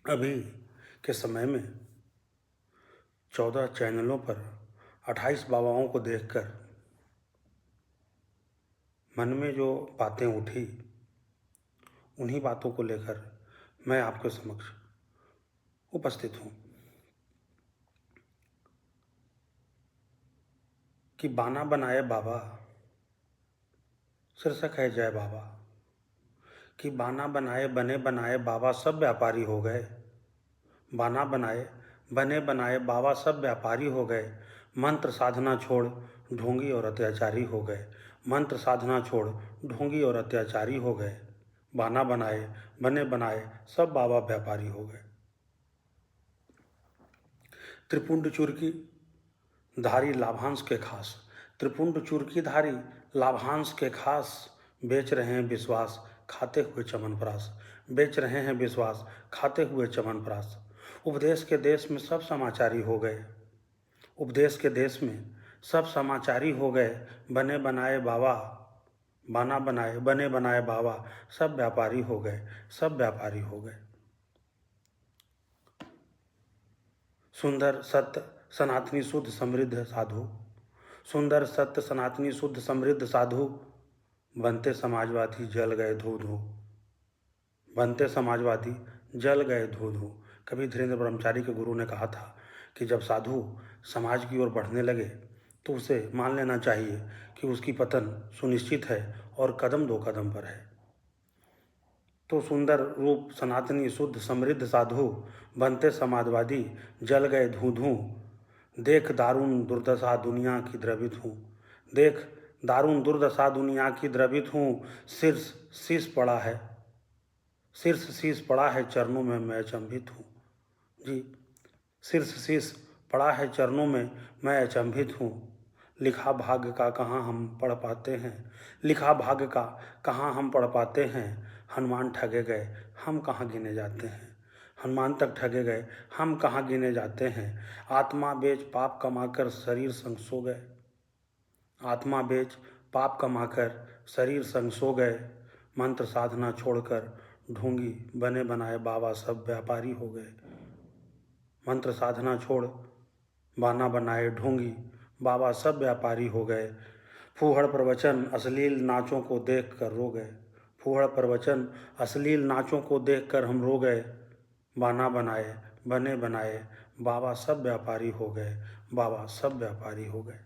अभी के समय में 14 चैनलों पर 28 बाबाओं को देखकर मन में जो बातें उठी, उन्हीं बातों को लेकर मैं आपके समक्ष उपस्थित हूँ कि बाना बनाए बाबा, शीर्षक है जय बाबा। कि बाना बनाए बने बनाए बाबा सब व्यापारी हो गए। बाना बनाए बने बनाए बाबा सब व्यापारी हो गए। मंत्र साधना छोड़ ढोंगी और अत्याचारी हो गए। मंत्र साधना छोड़ ढोंगी और अत्याचारी हो गए। बाना बनाए बने बनाए सब बाबा व्यापारी हो गए। त्रिपुंड चुरकी धारी लाभांश के खास, त्रिपुंड चुरकी धारी लाभांश के खास, बेच रहे हैं विश्वास खाते हुए चमनप्राश, बेच रहे हैं विश्वास खाते हुए चमनप्राश। उपदेश के देश में सब समाचारी हो गए। उपदेश के देश में सब समाचारी हो गए। बने बनाए बाबा, बाना बनाए बने बनाए बाबा सब व्यापारी हो गए। सब व्यापारी हो गए। सुंदर सत्य सनातनी शुद्ध समृद्ध साधु, सुंदर सत्य सनातनी शुद्ध समृद्ध साधु, बनते समाजवादी जल गए धू धू, बनते समाजवादी जल गए धू धू। कभी धीरेन्द्र ब्रह्मचारी के गुरु ने कहा था कि जब साधु समाज की ओर बढ़ने लगे तो उसे मान लेना चाहिए कि उसकी पतन सुनिश्चित है और कदम दो कदम पर है। तो सुंदर रूप सनातनी शुद्ध समृद्ध साधु, बनते समाजवादी जल गए धू धू। देख दारुण दुर्दशा दुनिया की द्रवित हूँ, देख दारुण दुर्दशा दुनिया की द्रवित हूँ। शीर्ष शीश पड़ा है, शीर्ष शीश पड़ा है चरणों में मैं अचंभित हूँ। जी, शीर्ष शीश पड़ा है चरणों में मैं अचंभित हूँ। लिखा भाग्य का कहाँ हम पढ़ पाते हैं, लिखा भाग्य का कहाँ हम पढ़ पाते हैं। हनुमान ठगे गए हम कहाँ गिने जाते हैं, हनुमान तक ठगे गए हम कहाँ गिने जाते हैं। आत्मा बेच पाप कमाकर शरीर संग सो गए, आत्मा बेच पाप कमाकर शरीर संग सो गए। मंत्र साधना छोड़कर ढोंगी बने बनाए बाबा सब व्यापारी हो गए। मंत्र साधना छोड़ बाना बनाए ढोंगी बाबा सब व्यापारी हो गए। फूहड़ प्रवचन अश्लील नाचों को देख कर रो गए, फूहड़ प्रवचन अश्लील नाचों को देख कर हम रो गए। बाना बनाए बने बनाए बाबा सब व्यापारी हो गए, बाबा सब व्यापारी हो गए।